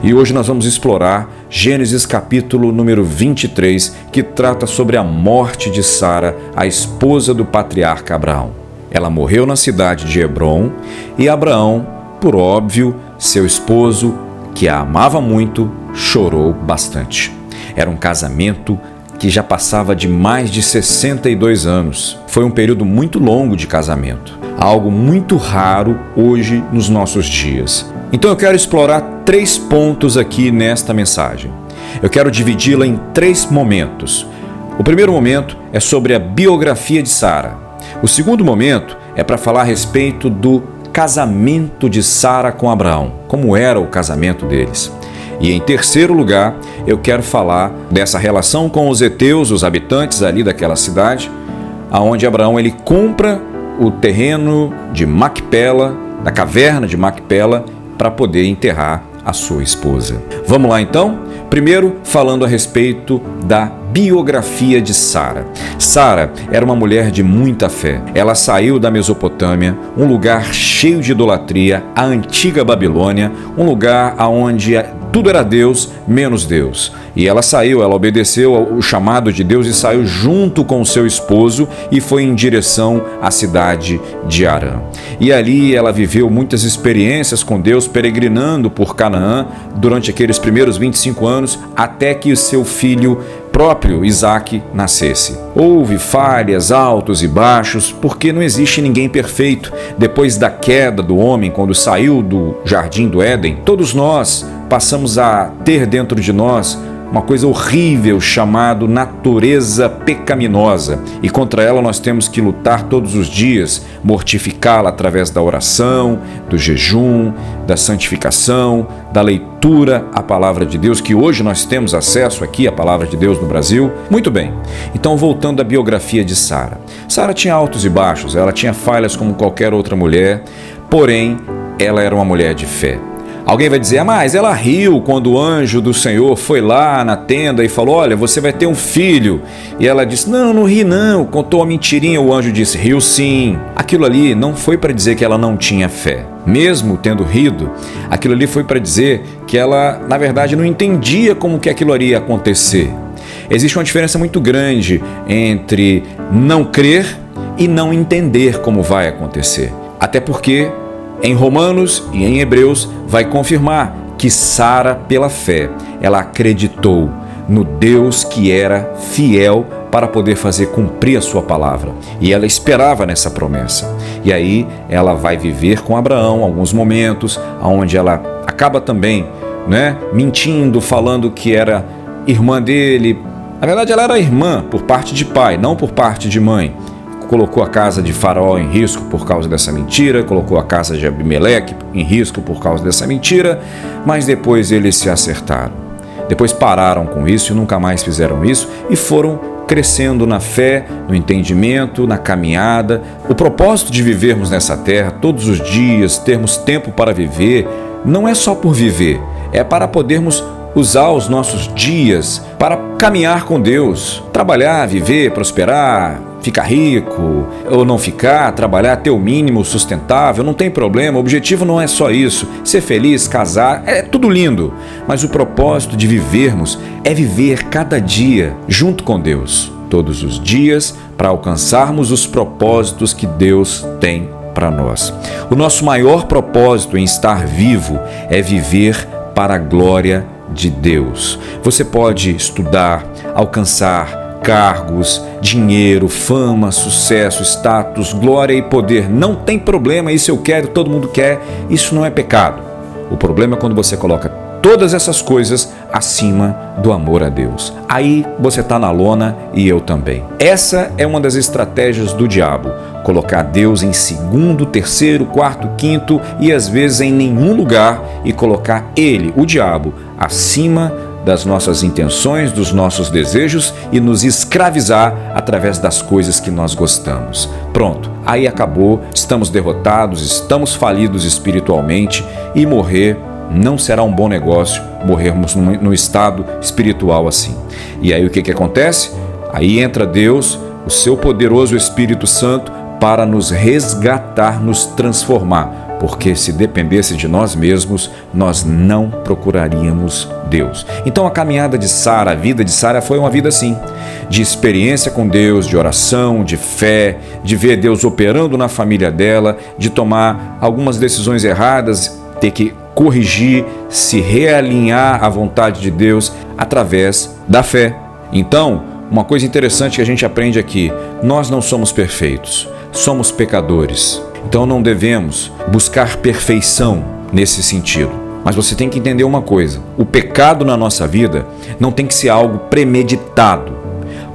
E hoje nós vamos explorar Gênesis capítulo número 23, que trata sobre a morte de Sara, a esposa do patriarca Abraão. Ela morreu na cidade de Hebrom e Abraão, por óbvio, seu esposo, que a amava muito, chorou bastante. Era um casamento que já passava de mais de 62 anos. Foi um período muito longo de casamento, algo muito raro hoje nos nossos dias. Então eu quero explorar 3 pontos aqui nesta mensagem. Eu quero dividi-la em 3 momentos. O primeiro momento é sobre a biografia de Sara. O segundo momento é para falar a respeito do casamento de Sara com Abraão, como era o casamento deles. E em terceiro lugar, eu quero falar dessa relação com os heteus, os habitantes ali daquela cidade, aonde Abraão ele compra o terreno de Macpela, da caverna de Macpela, para poder enterrar a sua esposa. Vamos lá então? Primeiro, falando a respeito da biografia de Sara. Sara era uma mulher de muita fé. Ela saiu da Mesopotâmia, um lugar cheio de idolatria, a antiga Babilônia, um lugar onde tudo era Deus, menos Deus. E ela obedeceu ao chamado de Deus e saiu junto com seu esposo e foi em direção à cidade de Harã. E ali ela viveu muitas experiências com Deus, peregrinando por Canaã durante aqueles primeiros 25 anos, até que o seu filho próprio, Isaac, nascesse. Houve falhas, altos e baixos, porque não existe ninguém perfeito. Depois da queda do homem, quando saiu do jardim do Éden, todos nós passamos a ter dentro de nós uma coisa horrível chamada natureza pecaminosa, e contra ela nós temos que lutar todos os dias, mortificá-la através da oração, do jejum, da santificação, da leitura à palavra de Deus, que hoje nós temos acesso aqui à palavra de Deus no Brasil. Muito bem, então voltando à biografia de Sara. Sara tinha altos e baixos, ela tinha falhas como qualquer outra mulher, porém ela era uma mulher de fé. Alguém vai dizer, mas ela riu quando o anjo do Senhor foi lá na tenda e falou, olha, você vai ter um filho. E ela disse, não ri não, contou uma mentirinha. O anjo disse, riu sim. Aquilo ali não foi para dizer que ela não tinha fé. Mesmo tendo rido, aquilo ali foi para dizer que ela, na verdade, não entendia como que aquilo ali ia acontecer. Existe uma diferença muito grande entre não crer e não entender como vai acontecer. Até porque em Romanos e em Hebreus vai confirmar que Sara, pela fé, ela acreditou no Deus que era fiel para poder fazer cumprir a sua palavra. E ela esperava nessa promessa. E aí ela vai viver com Abraão alguns momentos, onde ela acaba também, mentindo, falando que era irmã dele. Na verdade, ela era irmã por parte de pai, não por parte de mãe. Colocou a casa de Faraó em risco por causa dessa mentira, colocou a casa de Abimeleque em risco por causa dessa mentira, mas depois eles se acertaram. Depois pararam com isso e nunca mais fizeram isso e foram crescendo na fé, no entendimento, na caminhada. O propósito de vivermos nessa terra todos os dias, termos tempo para viver, não é só por viver, é para podermos usar os nossos dias para caminhar com Deus, trabalhar, viver, prosperar, ficar rico ou não ficar, trabalhar, ter o mínimo sustentável, não tem problema. O objetivo não é só isso, ser feliz, casar, é tudo lindo, mas o propósito de vivermos é viver cada dia junto com Deus, todos os dias, para alcançarmos os propósitos que Deus tem para nós. O nosso maior propósito em estar vivo é viver para a glória de Deus. Você pode estudar, alcançar cargos, dinheiro, fama, sucesso, status, glória e poder. Não tem problema, isso eu quero, todo mundo quer, isso não é pecado. O problema é quando você coloca todas essas coisas acima do amor a Deus. Aí você está na lona e eu também. Essa é uma das estratégias do diabo, colocar Deus em segundo, terceiro, quarto, quinto e às vezes em nenhum lugar e colocar ele, o diabo, acima das nossas intenções, dos nossos desejos e nos escravizar através das coisas que nós gostamos. Pronto, aí acabou, estamos derrotados, estamos falidos espiritualmente e morrer não será um bom negócio, morrermos num estado espiritual assim. E aí o que acontece? Aí entra Deus, o seu poderoso Espírito Santo, para nos resgatar, nos transformar. porque se dependesse de nós mesmos, nós não procuraríamos Deus. Então a caminhada de Sara, a vida de Sara foi uma vida assim, de experiência com Deus, de oração, de fé, de ver Deus operando na família dela, de tomar algumas decisões erradas, ter que corrigir, se realinhar à vontade de Deus através da fé. Então, uma coisa interessante que a gente aprende aqui, nós não somos perfeitos, somos pecadores. Então não devemos buscar perfeição nesse sentido. Mas você tem que entender uma coisa, o pecado na nossa vida não tem que ser algo premeditado.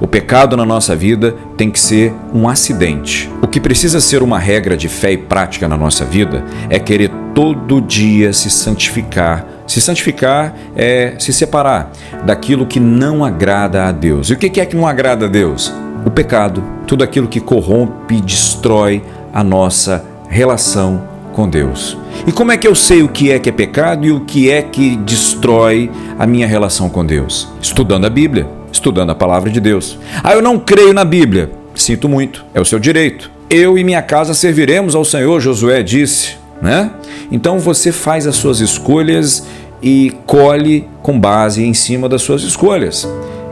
O pecado na nossa vida tem que ser um acidente. O que precisa ser uma regra de fé e prática na nossa vida é querer todo dia se santificar. Se santificar é se separar daquilo que não agrada a Deus. E o que é que não agrada a Deus? O pecado, tudo aquilo que corrompe e destrói a nossa relação com Deus. E como é que eu sei o que é pecado e o que é que destrói a minha relação com Deus? Estudando a Bíblia, estudando a palavra de Deus. Eu não creio na Bíblia. Sinto muito, é o seu direito. Eu e minha casa serviremos ao Senhor, Josué disse, né? Então você faz as suas escolhas e colhe com base em cima das suas escolhas.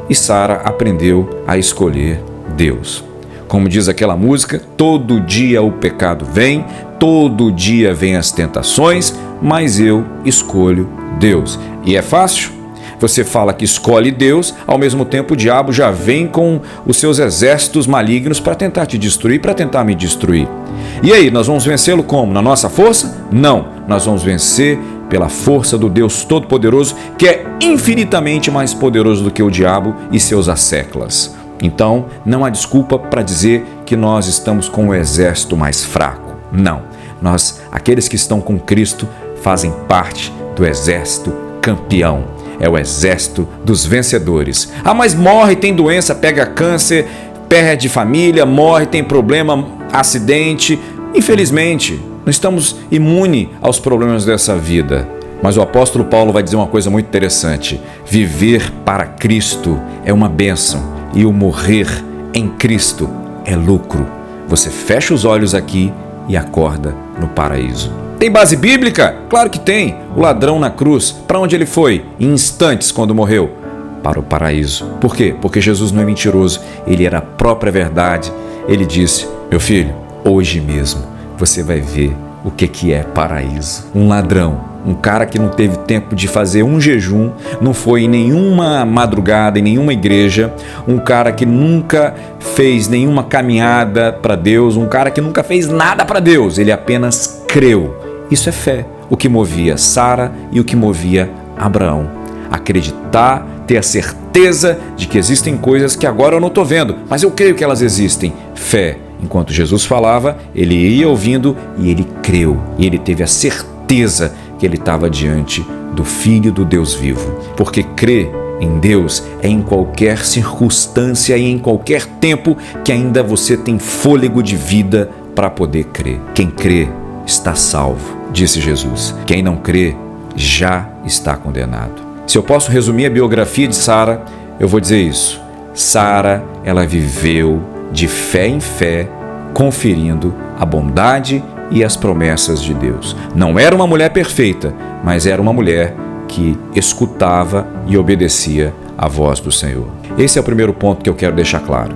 E Sara aprendeu a escolher Deus. Como diz aquela música, todo dia o pecado vem, todo dia vem as tentações, mas eu escolho Deus. E é fácil? Você fala que escolhe Deus, ao mesmo tempo o diabo já vem com os seus exércitos malignos para tentar te destruir, para tentar me destruir. E aí, nós vamos vencê-lo como? Na nossa força? Não, nós vamos vencer pela força do Deus Todo-Poderoso, que é infinitamente mais poderoso do que o diabo e seus asseclas. Então, não há desculpa para dizer que nós estamos com o exército mais fraco. Não, aqueles que estão com Cristo, fazem parte do exército campeão. É o exército dos vencedores. Mas morre, tem doença, pega câncer, perde família, morre, tem problema, acidente. Infelizmente, não estamos imunes aos problemas dessa vida. Mas o apóstolo Paulo vai dizer uma coisa muito interessante. Viver para Cristo é uma bênção e o morrer em Cristo é lucro. Você fecha os olhos aqui e acorda no paraíso. Tem base bíblica? Claro que tem. O ladrão na cruz, para onde ele foi? Em instantes, quando morreu? Para o paraíso. Por quê? Porque Jesus não é mentiroso. Ele era a própria verdade. Ele disse, meu filho, hoje mesmo você vai ver o que é paraíso. Um ladrão, um cara que não teve tempo de fazer um jejum, não foi em nenhuma madrugada, em nenhuma igreja, um cara que nunca fez nenhuma caminhada para Deus, um cara que nunca fez nada para Deus, ele apenas creu. Isso é fé, o que movia Sara e o que movia Abraão. Acreditar, ter a certeza de que existem coisas que agora eu não estou vendo, mas eu creio que elas existem. Fé. Enquanto Jesus falava, ele ia ouvindo e ele creu. E ele teve a certeza que ele estava diante do Filho do Deus vivo. Porque crer em Deus é em qualquer circunstância e em qualquer tempo que ainda você tem fôlego de vida para poder crer. Quem crê está salvo, disse Jesus. Quem não crê já está condenado. Se eu posso resumir a biografia de Sara, eu vou dizer isso. Sara, ela viveu de fé em fé, conferindo a bondade e as promessas de Deus. Não era uma mulher perfeita, mas era uma mulher que escutava e obedecia à voz do Senhor. Esse é o primeiro ponto que eu quero deixar claro.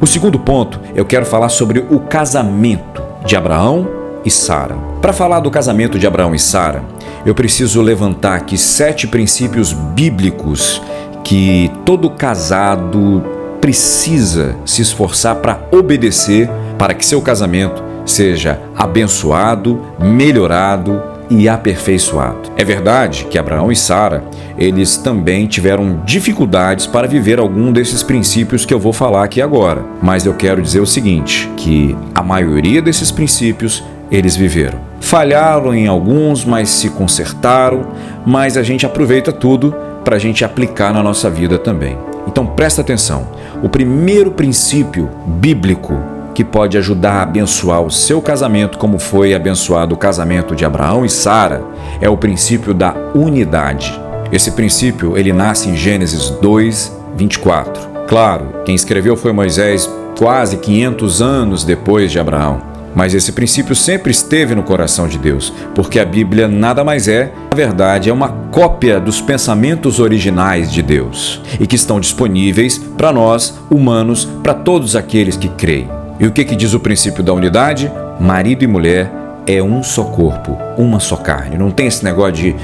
O segundo ponto, eu quero falar sobre o casamento de Abraão e Sara. Para falar do casamento de Abraão e Sara, eu preciso levantar aqui 7 princípios bíblicos que todo casado precisa se esforçar para obedecer para que seu casamento seja abençoado, melhorado e aperfeiçoado. É verdade que Abraão e Sara, eles também tiveram dificuldades para viver algum desses princípios que eu vou falar aqui agora. Mas eu quero dizer o seguinte, que a maioria desses princípios eles viveram. Falharam em alguns, mas se consertaram, mas a gente aproveita tudo para a gente aplicar na nossa vida também. Então presta atenção, o primeiro princípio bíblico que pode ajudar a abençoar o seu casamento, como foi abençoado o casamento de Abraão e Sara, é o princípio da unidade. Esse princípio, ele nasce em Gênesis 2, 24. Claro, quem escreveu foi Moisés quase 500 anos depois de Abraão. Mas esse princípio sempre esteve no coração de Deus, porque a Bíblia nada mais é, na verdade, é uma cópia dos pensamentos originais de Deus e que estão disponíveis para nós, humanos, para todos aqueles que creem. E o que diz o princípio da unidade? Marido e mulher é um só corpo, uma só carne. Não tem esse negócio de,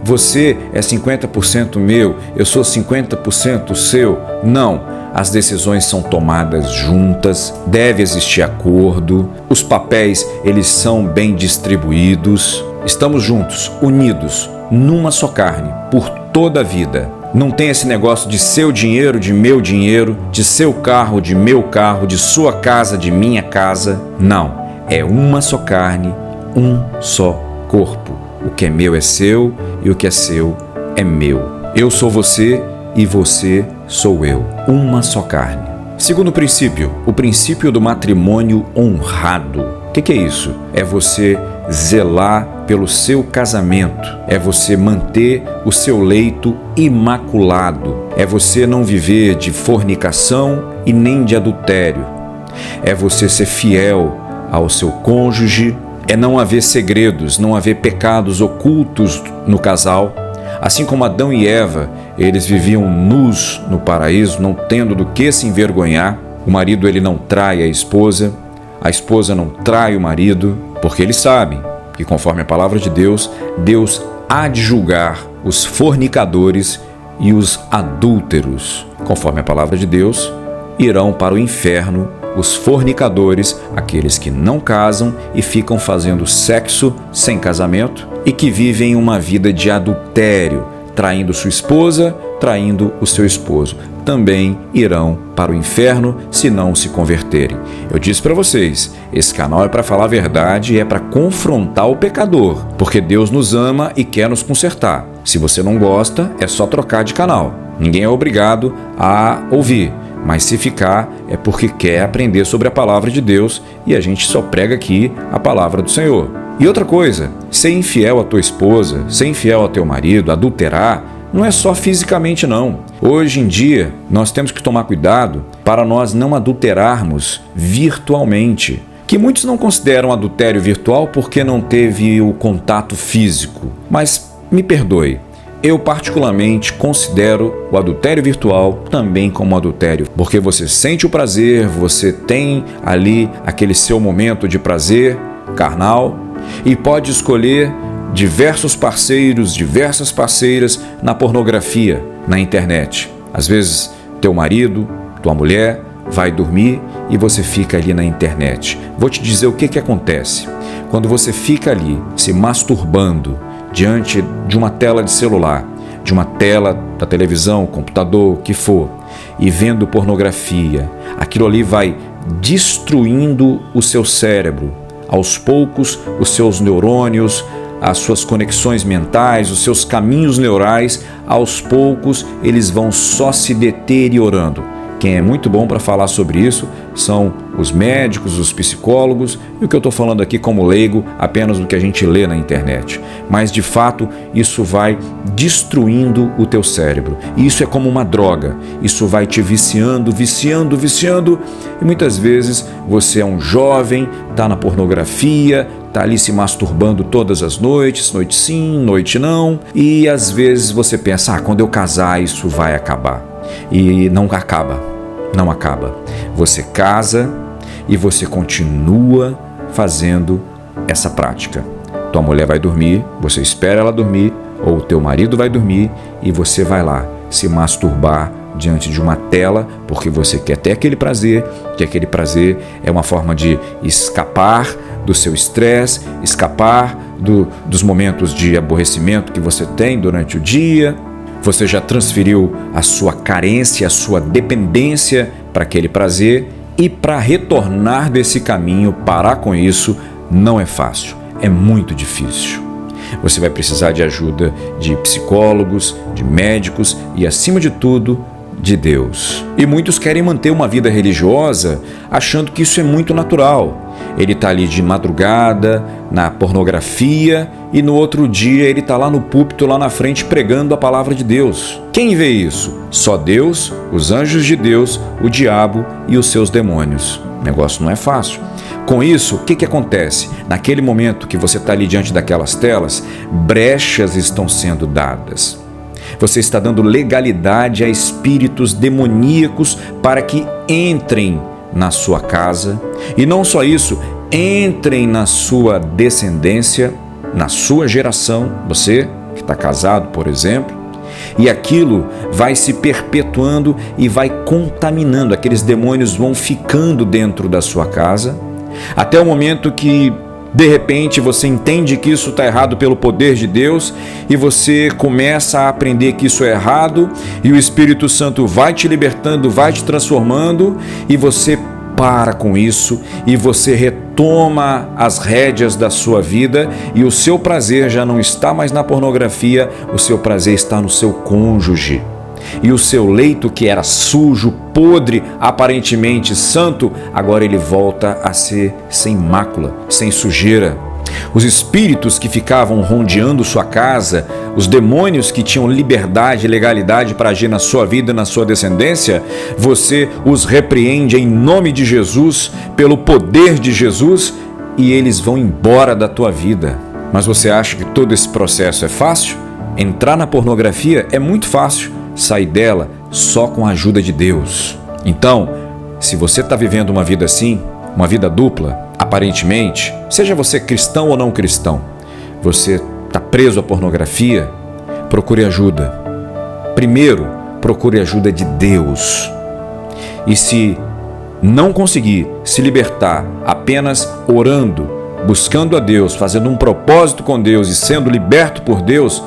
você é 50% meu, eu sou 50% seu. Não. As decisões são tomadas juntas, deve existir acordo, os papéis eles são bem distribuídos. Estamos juntos, unidos, numa só carne, por toda a vida. Não tem esse negócio de seu dinheiro, de meu dinheiro, de seu carro, de meu carro, de sua casa, de minha casa. Não, é uma só carne, um só corpo. O que é meu é seu e o que é seu é meu. Eu sou você e você sou eu, uma só carne. Segundo princípio, o princípio do matrimônio honrado. O que é isso? É você zelar pelo seu casamento, é você manter o seu leito imaculado, é você não viver de fornicação e nem de adultério, é você ser fiel ao seu cônjuge, é não haver segredos, não haver pecados ocultos no casal. Assim como Adão e Eva, eles viviam nus no paraíso, não tendo do que se envergonhar. O marido ele não trai a esposa não trai o marido, porque eles sabem que, conforme a palavra de Deus, Deus há de julgar os fornicadores e os adúlteros. Conforme a palavra de Deus, irão para o inferno os fornicadores, aqueles que não casam e ficam fazendo sexo sem casamento e que vivem uma vida de adultério, traindo sua esposa, traindo o seu esposo. Também irão para o inferno se não se converterem. Eu disse para vocês, esse canal é para falar a verdade e é para confrontar o pecador, porque Deus nos ama e quer nos consertar. Se você não gosta, é só trocar de canal. Ninguém é obrigado a ouvir. Mas se ficar, é porque quer aprender sobre a palavra de Deus e a gente só prega aqui a palavra do Senhor. E outra coisa, ser infiel à tua esposa, ser infiel ao teu marido, adulterar, não é só fisicamente não. Hoje em dia, nós temos que tomar cuidado para nós não adulterarmos virtualmente. Que muitos não consideram adultério virtual porque não teve o contato físico. Mas me perdoe. Eu particularmente considero o adultério virtual também como adultério, porque você sente o prazer, você tem ali aquele seu momento de prazer carnal e pode escolher diversos parceiros, diversas parceiras na pornografia, na internet. Às vezes teu marido, tua mulher vai dormir e você fica ali na internet. Vou te dizer o que acontece. Quando você fica ali se masturbando diante de uma tela de celular, de uma tela da televisão, computador, o que for, e vendo pornografia, aquilo ali vai destruindo o seu cérebro. Aos poucos, os seus neurônios, as suas conexões mentais, os seus caminhos neurais, aos poucos, eles vão só se deteriorando. Quem é muito bom para falar sobre isso são os médicos, os psicólogos, e o que eu estou falando aqui como leigo, apenas do que a gente lê na internet. Mas, de fato, isso vai destruindo o teu cérebro. E isso é como uma droga. Isso vai te viciando, e muitas vezes você é um jovem, está na pornografia, está ali se masturbando todas as noites, noite sim, noite não, e às vezes você pensa, quando eu casar isso vai acabar. E não acaba. Você casa e você continua fazendo essa prática. Tua mulher vai dormir, você espera ela dormir, ou o teu marido vai dormir e você vai lá se masturbar diante de uma tela, porque você quer ter aquele prazer, que aquele prazer é uma forma de escapar do seu estresse, escapar dos momentos de aborrecimento que você tem durante o dia. Você já transferiu a sua carência, a sua dependência para aquele prazer, e para retornar desse caminho, parar com isso, não é fácil, é muito difícil. Você vai precisar de ajuda de psicólogos, de médicos e, acima de tudo, de Deus. E muitos querem manter uma vida religiosa achando que isso é muito natural. Ele está ali de madrugada, na pornografia, e no outro dia ele está lá no púlpito, lá na frente, pregando a palavra de Deus. Quem vê isso? Só Deus, os anjos de Deus, o diabo e os seus demônios. O negócio não é fácil. Com isso, o que acontece? Naquele momento que você está ali diante daquelas telas, brechas estão sendo dadas. Você está dando legalidade a espíritos demoníacos para que entrem na sua casa. E não só isso, entrem na sua descendência, na sua geração, você que está casado, por exemplo, e aquilo vai se perpetuando e vai contaminando, aqueles demônios vão ficando dentro da sua casa, até o momento que, de repente, você entende que isso está errado pelo poder de Deus e você começa a aprender que isso é errado e o Espírito Santo vai te libertando, vai te transformando e você para com isso e você retoma as rédeas da sua vida e o seu prazer já não está mais na pornografia, o seu prazer está no seu cônjuge. E o seu leito, que era sujo, podre, aparentemente santo, agora ele volta a ser sem mácula, sem sujeira. Os espíritos que ficavam rondeando sua casa, os demônios que tinham liberdade e legalidade para agir na sua vida e na sua descendência, você os repreende em nome de Jesus, pelo poder de Jesus, e eles vão embora da tua vida. Mas você acha que todo esse processo é fácil? Entrar na pornografia é muito fácil. Sair dela só com a ajuda de Deus. Então, se você está vivendo uma vida assim, uma vida dupla, aparentemente, seja você cristão ou não cristão, você está preso à pornografia, procure ajuda. Primeiro, procure ajuda de Deus. E se não conseguir se libertar apenas orando, buscando a Deus, fazendo um propósito com Deus e sendo liberto por Deus,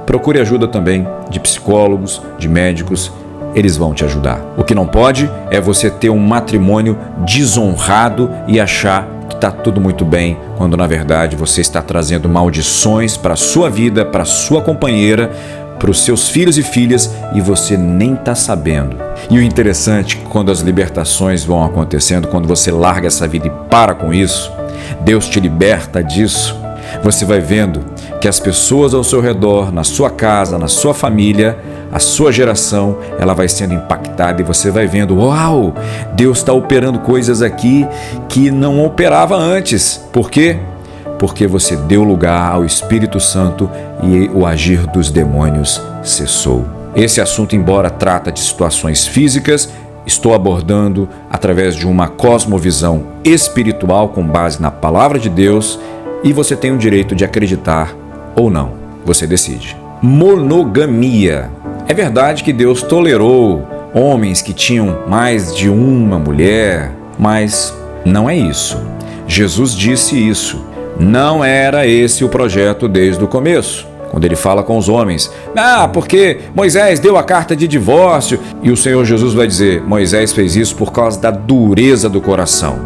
procure ajuda também de psicólogos, de médicos, eles vão te ajudar. O que não pode é você ter um matrimônio desonrado e achar que está tudo muito bem, quando na verdade você está trazendo maldições para a sua vida, para a sua companheira, para os seus filhos e filhas e você nem está sabendo. E o interessante é que quando as libertações vão acontecendo, quando você larga essa vida e para com isso, Deus te liberta disso. Você vai vendo que as pessoas ao seu redor, na sua casa, na sua família, a sua geração, ela vai sendo impactada e você vai vendo, uau, Deus está operando coisas aqui que não operava antes. Por quê? Porque você deu lugar ao Espírito Santo e o agir dos demônios cessou. Esse assunto, embora trata de situações físicas, estou abordando através de uma cosmovisão espiritual com base na palavra de Deus. E você tem o direito de acreditar ou não. Você decide. Monogamia. É verdade que Deus tolerou homens que tinham mais de uma mulher, mas não é isso. Jesus disse isso. Não era esse o projeto desde o começo. Quando ele fala com os homens, porque Moisés deu a carta de divórcio. E o Senhor Jesus vai dizer, Moisés fez isso por causa da dureza do coração.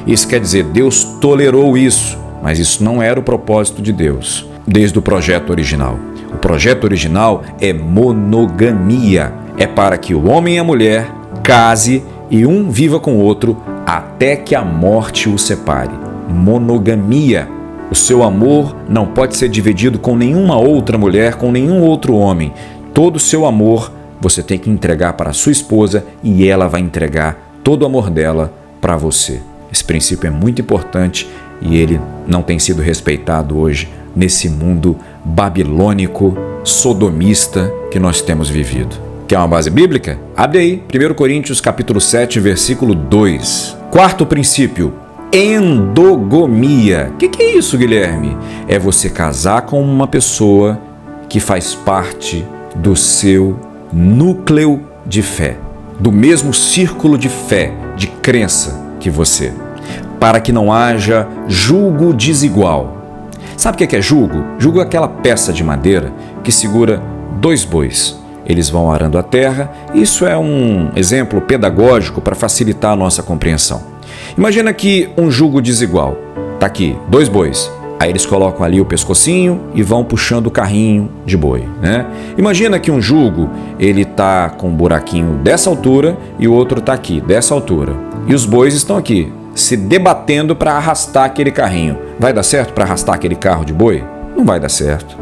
Isso quer dizer, Deus tolerou isso. Mas isso não era o propósito de Deus, desde o projeto original. O projeto original é monogamia. É para que o homem e a mulher case e um viva com o outro até que a morte o separe. Monogamia. O seu amor não pode ser dividido com nenhuma outra mulher, com nenhum outro homem. Todo o seu amor você tem que entregar para a sua esposa e ela vai entregar todo o amor dela para você. Esse princípio é muito importante e ele não tem sido respeitado hoje nesse mundo babilônico, sodomista que nós temos vivido. Quer uma base bíblica? Abre aí, 1 Coríntios capítulo 7, versículo 2. Quarto princípio, endogamia. O que é isso, Guilherme? É você casar com uma pessoa que faz parte do seu núcleo de fé, do mesmo círculo de fé, de crença que você, para que não haja julgo desigual. Sabe o que é julgo? Julgo é aquela peça de madeira que segura dois bois. Eles vão arando a terra. Isso é um exemplo pedagógico para facilitar a nossa compreensão. Imagina que um jugo desigual. Está aqui, dois bois. Aí eles colocam ali o pescocinho e vão puxando o carrinho de boi, né? Imagina que um jugo, ele está com um buraquinho dessa altura e o outro está aqui, dessa altura. E os bois estão aqui, se debatendo para arrastar aquele carrinho. Vai dar certo para arrastar aquele carro de boi? Não vai dar certo.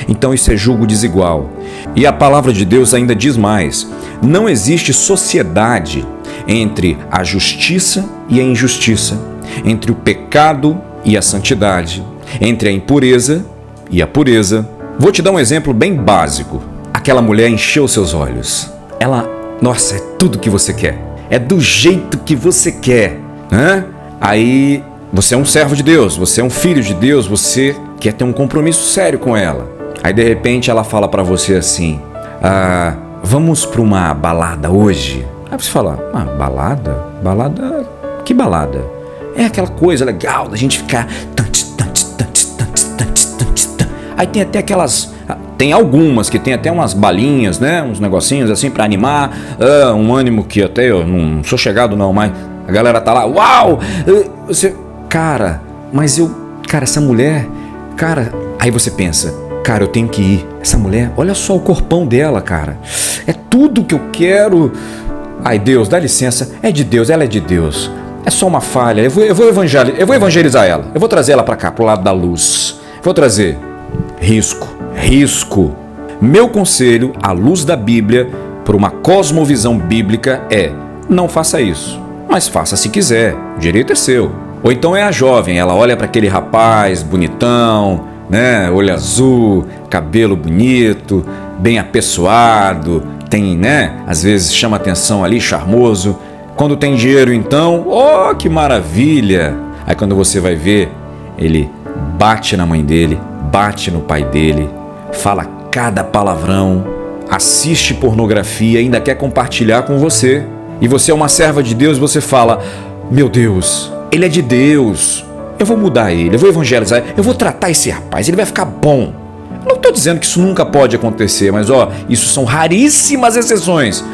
Então isso é jugo desigual. E a palavra de Deus ainda diz mais: não existe sociedade entre a justiça e a injustiça, entre o pecado e a santidade, entre a impureza e a pureza. Vou te dar um exemplo bem básico. Aquela mulher encheu seus olhos. Ela, nossa, é tudo que você quer. É do jeito que você quer, né? Aí você é um servo de Deus, você é um filho de Deus, você quer ter um compromisso sério com ela. Aí de repente ela fala pra você assim: vamos pra uma balada hoje? Aí você fala: balada? Balada? Que balada? É aquela coisa legal da gente ficar... Aí tem até aquelas... Tem algumas que tem até umas balinhas, né? Uns negocinhos assim pra animar. Um ânimo que até eu não sou chegado não, mas a galera tá lá, uau! Você... Cara, mas eu... Cara, essa mulher... Cara... Aí você pensa, cara, eu tenho que ir. Essa mulher, olha só o corpão dela, cara. É tudo que eu quero. Ai, Deus, dá licença. É de Deus, ela é de Deus. É só uma falha. Eu vou evangelizar ela. Eu vou trazer ela pra cá, pro lado da luz. Vou trazer. Risco. Meu conselho, à luz da Bíblia, por uma cosmovisão bíblica, é: não faça isso. Mas faça se quiser. O direito é seu. Ou então é a jovem, ela olha para aquele rapaz bonitão, né? Olho azul, cabelo bonito, bem apessoado, tem, né? Às vezes chama atenção ali, charmoso. Quando tem dinheiro, então, oh, que maravilha! Aí quando você vai ver, ele bate na mãe dele, bate no pai dele, fala cada palavrão, assiste pornografia, ainda quer compartilhar com você. E você é uma serva de Deus, você fala: meu Deus, ele é de Deus, eu vou mudar ele, eu vou evangelizar ele, eu vou tratar esse rapaz, ele vai ficar bom. Eu não estou dizendo que isso nunca pode acontecer, mas isso são raríssimas exceções.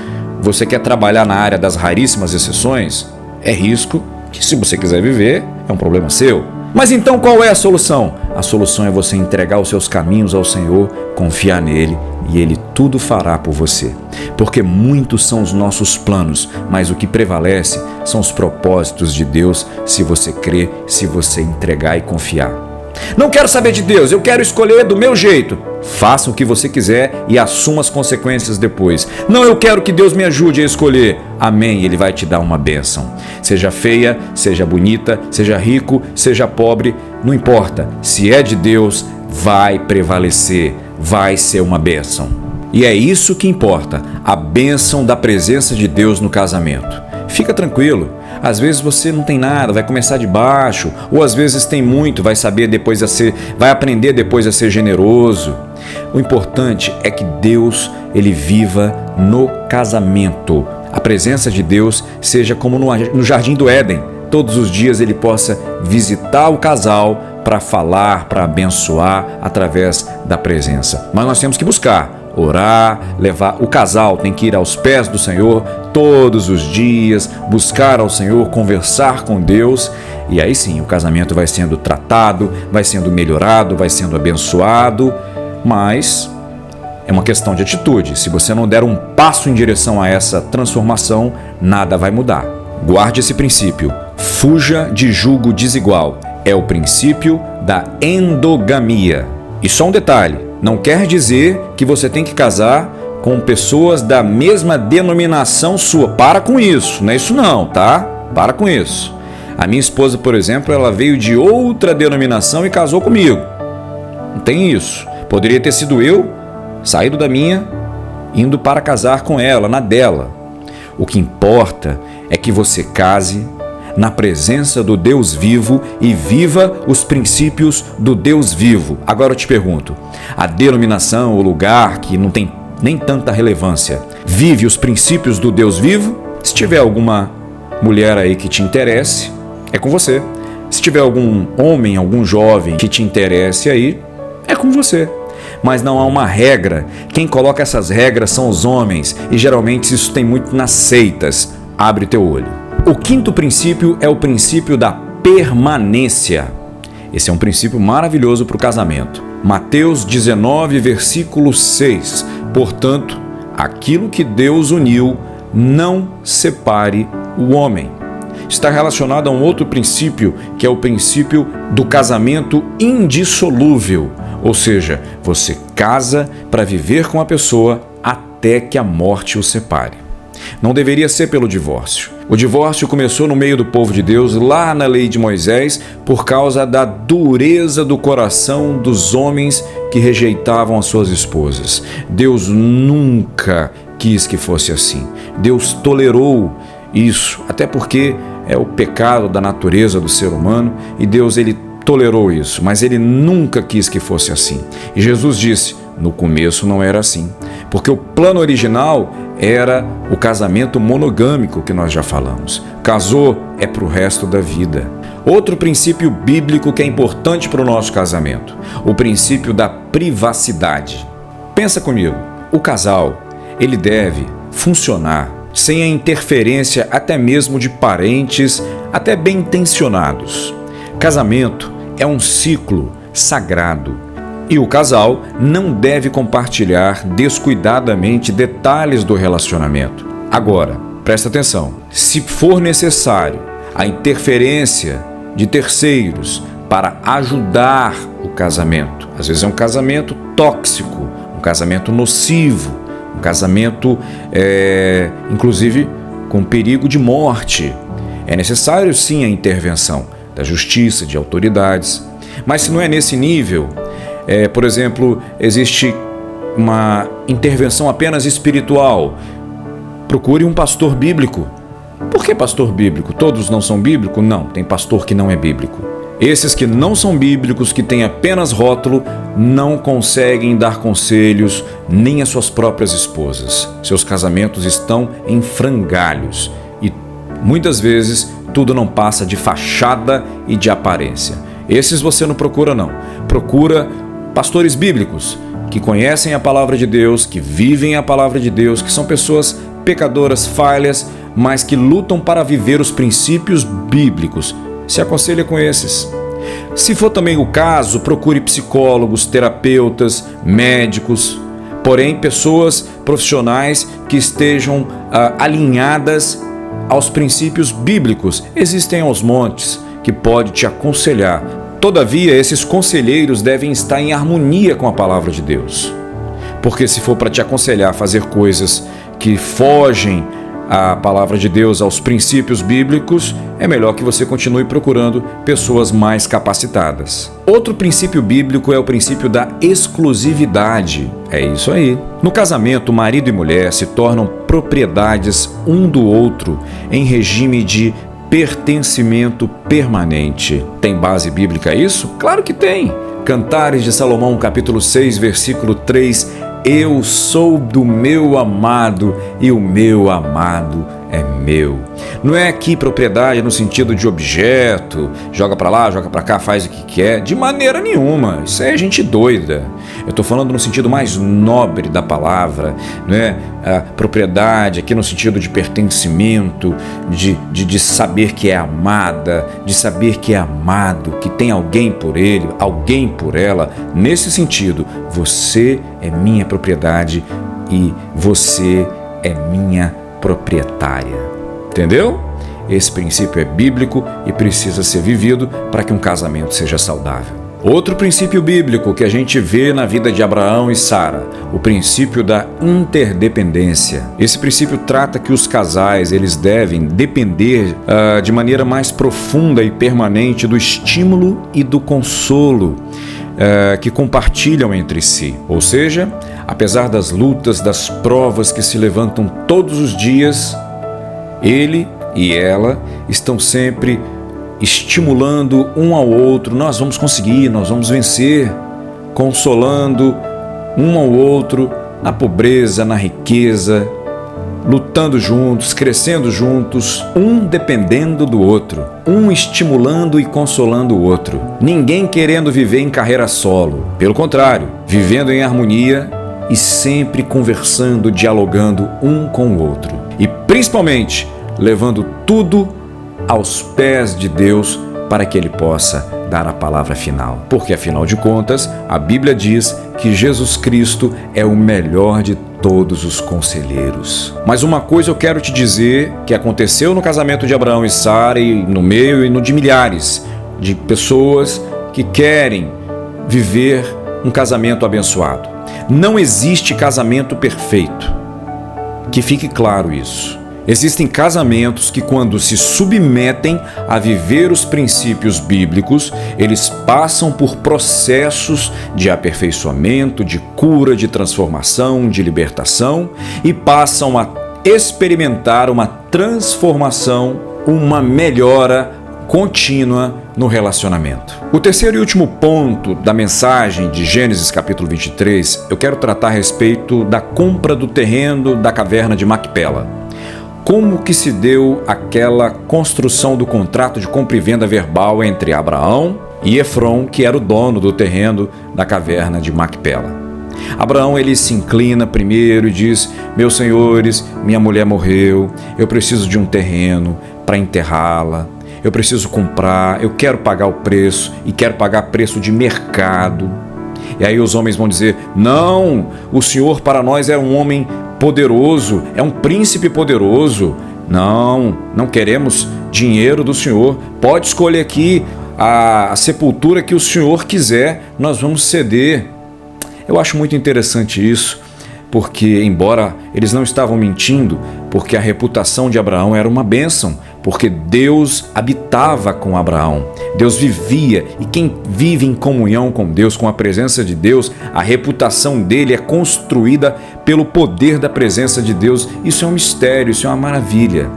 Você quer trabalhar na área das raríssimas exceções? É risco que, se você quiser viver, é um problema seu. Mas então qual é a solução? A solução é você entregar os seus caminhos ao Senhor, confiar nele e ele tudo fará por você. Porque muitos são os nossos planos, mas o que prevalece são os propósitos de Deus, se você crer, se você entregar e confiar. Não quero saber de Deus, eu quero escolher do meu jeito. Faça o que você quiser e assuma as consequências depois. Não, eu quero que Deus me ajude a escolher. Amém, Ele vai te dar uma bênção. Seja feia, seja bonita, seja rico, seja pobre, não importa. Se é de Deus, vai prevalecer, vai ser uma bênção. E é isso que importa, a bênção da presença de Deus no casamento. Fica tranquilo. Às vezes você não tem nada, vai começar de baixo, ou às vezes tem muito, vai aprender depois a ser generoso. O importante é que Deus, ele viva no casamento. A presença de Deus seja como no jardim do Éden. Todos os dias ele possa visitar o casal para falar, para abençoar através da presença. Mas nós temos que buscar. Orar, o casal tem que ir aos pés do Senhor todos os dias, buscar ao Senhor, conversar com Deus, e aí sim o casamento vai sendo tratado, vai sendo melhorado, vai sendo abençoado, mas é uma questão de atitude. Se você não der um passo em direção a essa transformação, nada vai mudar. Guarde esse princípio, fuja de julgo desigual, é o princípio da endogamia. E só um detalhe, não quer dizer que você tem que casar com pessoas da mesma denominação sua. Para com isso, não é isso não, tá? Para com isso. A minha esposa, por exemplo, ela veio de outra denominação e casou comigo. Não tem isso. Poderia ter sido eu, saído da minha, indo para casar com ela, na dela. O que importa é que você case na presença do Deus vivo e viva os princípios do Deus vivo. Agora eu te pergunto, a denominação, o lugar que não tem nem tanta relevância, vive os princípios do Deus vivo? Se tiver alguma mulher aí que te interesse, é com você. Se tiver algum homem, algum jovem que te interesse aí, é com você. Mas não há uma regra. Quem coloca essas regras são os homens, e geralmente isso tem muito nas seitas. Abre teu olho. O quinto princípio é o princípio da permanência. Esse é um princípio maravilhoso para o casamento. Mateus 19, versículo 6. Portanto, aquilo que Deus uniu, não separe o homem. Está relacionado a um outro princípio, que é o princípio do casamento indissolúvel. Ou seja, você casa para viver com a pessoa até que a morte o separe. Não deveria ser pelo divórcio. O divórcio começou no meio do povo de Deus, lá na lei de Moisés, por causa da dureza do coração dos homens que rejeitavam as suas esposas. Deus nunca quis que fosse assim. Deus tolerou isso, até porque é o pecado da natureza do ser humano e Deus ele tolerou isso, mas ele nunca quis que fosse assim. E Jesus disse: no começo não era assim, porque o plano original era o casamento monogâmico que nós já falamos. Casou é para o resto da vida. Outro princípio bíblico que é importante para o nosso casamento, o princípio da privacidade. Pensa comigo, o casal, ele deve funcionar sem a interferência até mesmo de parentes, até bem intencionados. Casamento é um ciclo sagrado. E o casal não deve compartilhar descuidadamente detalhes do relacionamento. Agora, presta atenção, se for necessário a interferência de terceiros para ajudar o casamento, às vezes é um casamento tóxico, um casamento nocivo, um casamento, inclusive, com perigo de morte, é necessário sim a intervenção da justiça, de autoridades. Mas se não é nesse nível, por exemplo, existe uma intervenção apenas espiritual, procure um pastor bíblico. Por que pastor bíblico? Todos não são bíblicos? Não, tem pastor que não é bíblico. Esses que não são bíblicos, que têm apenas rótulo, não conseguem dar conselhos nem às suas próprias esposas. Seus casamentos estão em frangalhos e muitas vezes tudo não passa de fachada e de aparência. Esses você não procura não. Procura pastores bíblicos que conhecem a palavra de Deus, que vivem a palavra de Deus, que são pessoas pecadoras, falhas, mas que lutam para viver os princípios bíblicos. Se aconselha com esses. Se for também o caso, procure psicólogos, terapeutas, médicos, porém pessoas profissionais que estejam alinhadas aos princípios bíblicos. Existem aos montes que pode te aconselhar. Todavia, esses conselheiros devem estar em harmonia com a palavra de Deus. Porque se for para te aconselhar a fazer coisas que fogem à palavra de Deus, aos princípios bíblicos, é melhor que você continue procurando pessoas mais capacitadas. Outro princípio bíblico é o princípio da exclusividade. É isso aí. No casamento, marido e mulher se tornam propriedades um do outro em regime de pertencimento permanente. Tem base bíblica isso? Claro que tem. Cantares de Salomão, capítulo 6, versículo 3: eu sou do meu amado e o meu amado é meu. Não é aqui propriedade no sentido de objeto, joga para lá, joga para cá, faz o que quer, de maneira nenhuma. Isso é gente doida. Eu estou falando no sentido mais nobre da palavra, não é? A propriedade aqui no sentido de pertencimento, de saber que é amada, de saber que é amado, que tem alguém por ele, alguém por ela. Nesse sentido, você é minha propriedade e você é minha proprietária. Entendeu? Esse princípio é bíblico e precisa ser vivido para que um casamento seja saudável. Outro princípio bíblico que a gente vê na vida de Abraão e Sara, o princípio da interdependência. Esse princípio trata que os casais eles devem depender de maneira mais profunda e permanente do estímulo e do consolo que compartilham entre si. Ou seja, apesar das lutas, das provas que se levantam todos os dias, ele e ela estão sempre estimulando um ao outro. Nós vamos conseguir, nós vamos vencer, consolando um ao outro na pobreza, na riqueza, lutando juntos, crescendo juntos, um dependendo do outro, um estimulando e consolando o outro. Ninguém querendo viver em carreira solo, pelo contrário, vivendo em harmonia e sempre conversando, dialogando um com o outro. E principalmente, levando tudo aos pés de Deus para que Ele possa dar a palavra final. Porque, afinal de contas, a Bíblia diz que Jesus Cristo é o melhor de todos os conselheiros. Mas uma coisa eu quero te dizer que aconteceu no casamento de Abraão e Sara e no meio e no de milhares de pessoas que querem viver um casamento abençoado. Não existe casamento perfeito. Que fique claro isso. Existem casamentos que, quando se submetem a viver os princípios bíblicos, eles passam por processos de aperfeiçoamento, de cura, de transformação, de libertação e passam a experimentar uma transformação, uma melhora contínua no relacionamento. O terceiro e último ponto da mensagem de Gênesis capítulo 23, eu quero tratar a respeito da compra do terreno da caverna de Macpela. Como que se deu aquela construção do contrato de compra e venda verbal entre Abraão e Efron, que era o dono do terreno da caverna de Macpela? Abraão, ele se inclina primeiro e diz: meus senhores, minha mulher morreu, eu preciso de um terreno para enterrá-la, eu preciso comprar, eu quero pagar o preço e quero pagar preço de mercado. E aí os homens vão dizer: não, o senhor para nós é um homem poderoso, é um príncipe poderoso. Não queremos dinheiro do senhor, pode escolher aqui a sepultura que o senhor quiser, nós vamos ceder. Eu acho muito interessante isso, porque embora eles não estavam mentindo, porque a reputação de Abraão era uma bênção, porque Deus habitava com Abraão, Deus vivia, e quem vive em comunhão com Deus, com a presença de Deus, a reputação dele é construída pelo poder da presença de Deus. Isso é um mistério, isso é uma maravilha,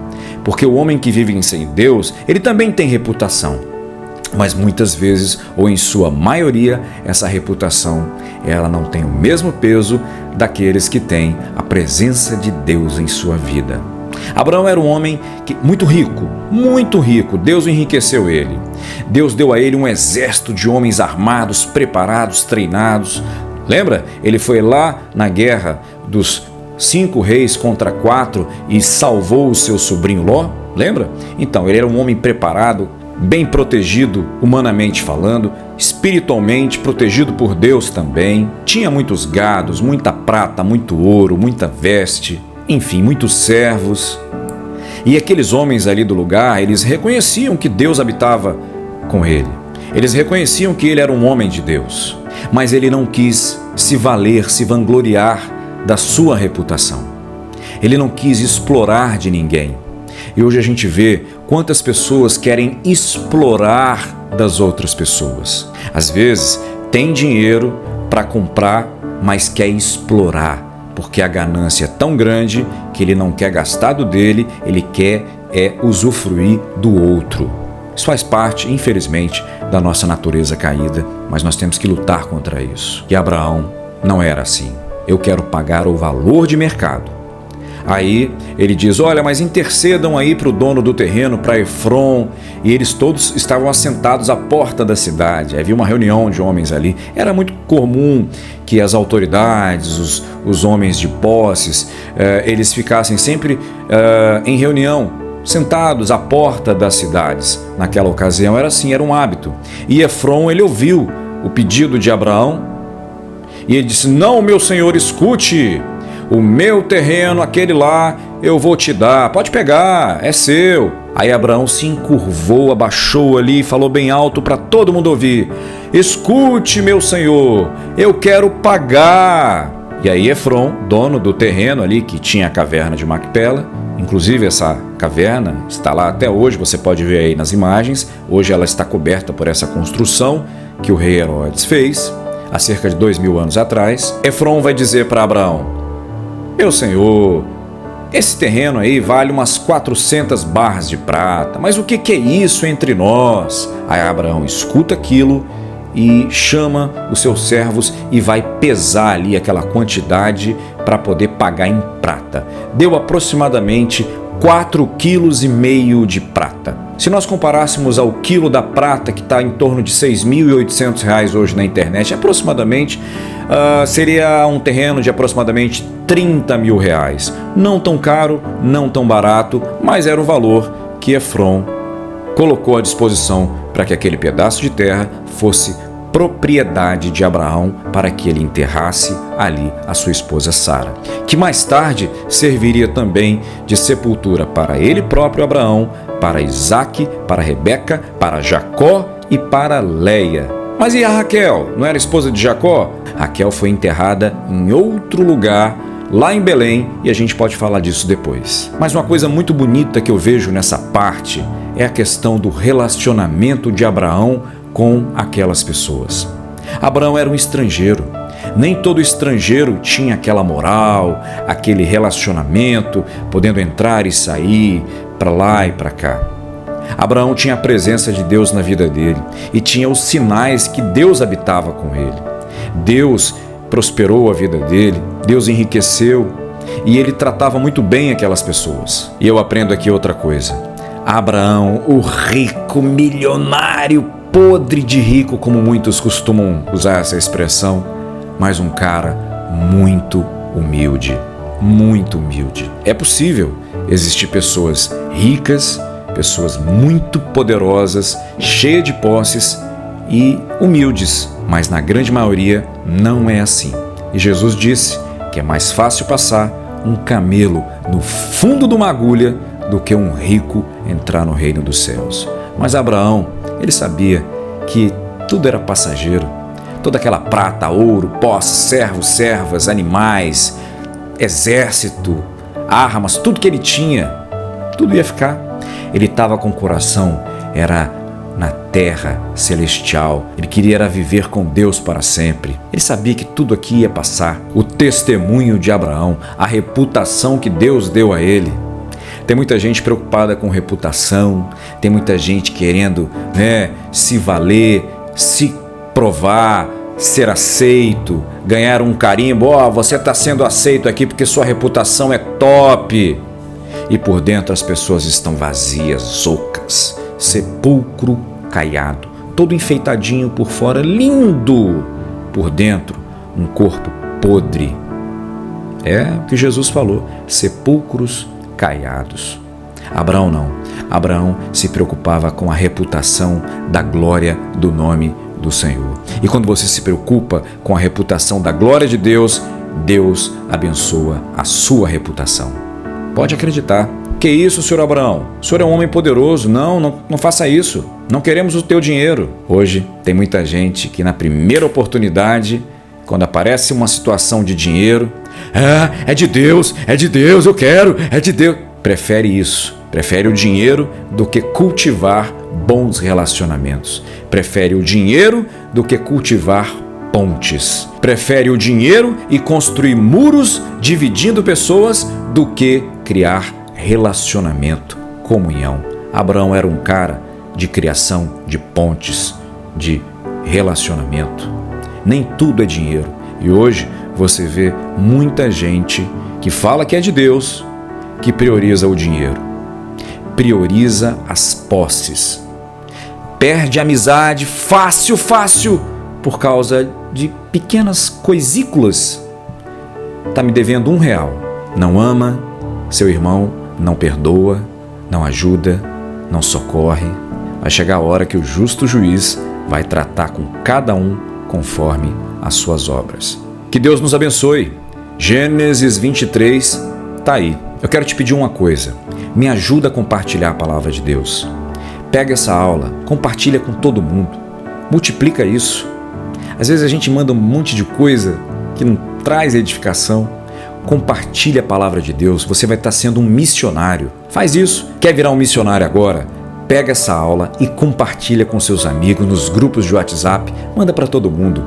porque o homem que vive sem Deus, ele também tem reputação. Mas muitas vezes, ou em sua maioria, essa reputação ela não tem o mesmo peso daqueles que têm a presença de Deus em sua vida. Abraão era um homem muito rico. Deus enriqueceu ele. Deus deu a ele um exército de homens armados, preparados, treinados. Lembra? Ele foi lá na guerra dos 5 reis contra 4 e salvou o seu sobrinho Ló. Lembra? Então, ele era um homem preparado, bem protegido humanamente falando, espiritualmente protegido por Deus também. Tinha muitos gados, muita prata, muito ouro, muita veste, enfim, muitos servos. E aqueles homens ali do lugar, eles reconheciam que Deus habitava com ele. Eles reconheciam que ele era um homem de Deus. Mas ele não quis se valer, se vangloriar da sua reputação. Ele não quis explorar de ninguém. E hoje a gente vê quantas pessoas querem explorar das outras pessoas. Às vezes tem dinheiro para comprar, mas quer explorar, porque a ganância é tão grande que ele não quer gastar do dele, ele quer usufruir do outro. Isso faz parte, infelizmente, da nossa natureza caída, mas nós temos que lutar contra isso. E Abraão não era assim. Eu quero pagar o valor de mercado. Aí ele diz: olha, mas intercedam aí para o dono do terreno, para Efron. E eles todos estavam assentados à porta da cidade. Havia uma reunião de homens ali. Era muito comum que as autoridades, os homens de posses, eles ficassem sempre em reunião, sentados à porta das cidades. Naquela ocasião era assim, era um hábito. E Efron, ele ouviu o pedido de Abraão e ele disse: não, meu senhor, escute. O meu terreno, aquele lá, eu vou te dar, pode pegar, é seu. Aí Abraão se encurvou, abaixou ali e falou bem alto para todo mundo ouvir: escute, meu senhor, eu quero pagar. E aí Efron, dono do terreno ali que tinha a caverna de Macpela, inclusive essa caverna está lá até hoje, você pode ver aí nas imagens, hoje ela está coberta por essa construção que o rei Herodes fez, há cerca de 2000 anos atrás. Efron vai dizer para Abraão: meu senhor, esse terreno aí vale umas 400 barras de prata, mas o que é isso entre nós? Aí Abraão escuta aquilo e chama os seus servos e vai pesar ali aquela quantidade para poder pagar em prata. Deu aproximadamente 4,5 kg de prata. Se nós comparássemos ao quilo da prata, que está em torno de R$ 6.800 hoje na internet, aproximadamente, seria um terreno de aproximadamente R$ 30 mil. Não tão caro, não tão barato, mas era o valor que Efron colocou à disposição para que aquele pedaço de terra fosse propriedade de Abraão, para que ele enterrasse ali a sua esposa Sara, que mais tarde serviria também de sepultura para ele próprio Abraão, para Isaque, para Rebeca, para Jacó e para Leia. Mas e a Raquel? Não era esposa de Jacó? Raquel foi enterrada em outro lugar, lá em Belém e a gente pode falar disso depois. Mas uma coisa muito bonita que eu vejo nessa parte é a questão do relacionamento de Abraão com aquelas pessoas. Abraão era um estrangeiro. Nem todo estrangeiro tinha aquela moral, aquele relacionamento, podendo entrar e sair para lá e para cá. Abraão tinha a presença de Deus na vida dele e tinha os sinais que Deus habitava com ele. Deus prosperou a vida dele, Deus enriqueceu e ele tratava muito bem aquelas pessoas. E eu aprendo aqui outra coisa. Abraão, o rico, milionário, podre de rico, como muitos costumam usar essa expressão, mas um cara muito humilde, muito humilde. É possível existir pessoas ricas, pessoas muito poderosas, cheias de posses e humildes, mas na grande maioria não é assim. E Jesus disse que é mais fácil passar um camelo no fundo de uma agulha do que um rico entrar no reino dos céus. Mas Abraão, ele sabia que tudo era passageiro. Toda aquela prata, ouro, posses, servos, servas, animais, exército, armas, tudo que ele tinha, tudo ia ficar. Ele estava com o coração, era na terra celestial. Ele queria era viver com Deus para sempre. Ele sabia que tudo aqui ia passar. O testemunho de Abraão, a reputação que Deus deu a ele. Tem muita gente preocupada com reputação, tem muita gente querendo, se valer, se provar, ser aceito, ganhar um carimbo. Você está sendo aceito aqui porque sua reputação é top. E por dentro as pessoas estão vazias, ocas, sepulcro caiado, todo enfeitadinho por fora, lindo, por dentro um corpo podre. É o que Jesus falou, sepulcros caiados. Abraão não. Abraão se preocupava com a reputação da glória do nome do Senhor. E quando você se preocupa com a reputação da glória de Deus, Deus abençoa a sua reputação. Pode acreditar. Que isso, senhor Abraão? O senhor é um homem poderoso. Não faça isso. Não queremos o teu dinheiro. Hoje tem muita gente que na primeira oportunidade, quando aparece uma situação de dinheiro, é de Deus, eu quero, é de Deus. Prefere isso. Prefere o dinheiro do que cultivar bons relacionamentos. Prefere o dinheiro do que cultivar pontes. Prefere o dinheiro e construir muros dividindo pessoas do que criar relacionamento, comunhão. Abraão era um cara de criação de pontes, de relacionamento. Nem tudo é dinheiro. E hoje você vê muita gente que fala que é de Deus, que prioriza o dinheiro, prioriza as posses, perde amizade fácil, por causa de pequenas coisículas. Está me devendo R$1. Não ama seu irmão, não perdoa, não ajuda, não socorre. Vai chegar a hora que o justo juiz vai tratar com cada um conforme as suas obras. Que Deus nos abençoe. Gênesis 23 está aí. Eu quero te pedir uma coisa. Me ajuda a compartilhar a palavra de Deus. Pega essa aula, compartilha com todo mundo. Multiplica isso. Às vezes a gente manda um monte de coisa que não traz edificação. Compartilha a palavra de Deus. Você vai estar sendo um missionário. Faz isso. Quer virar um missionário agora? Pega essa aula e compartilha com seus amigos nos grupos de WhatsApp. Manda para todo mundo.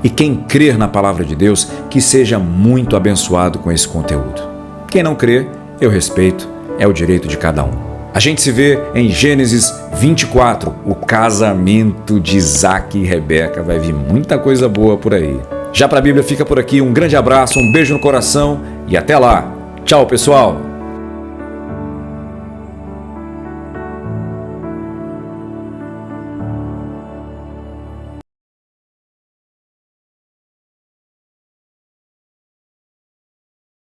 E quem crer na palavra de Deus, que seja muito abençoado com esse conteúdo. Quem não crer, eu respeito. É o direito de cada um. A gente se vê em Gênesis 24, o casamento de Isaac e Rebeca. Vai vir muita coisa boa por aí. Já para a Bíblia fica por aqui. Um grande abraço, um beijo no coração e até lá. Tchau, pessoal!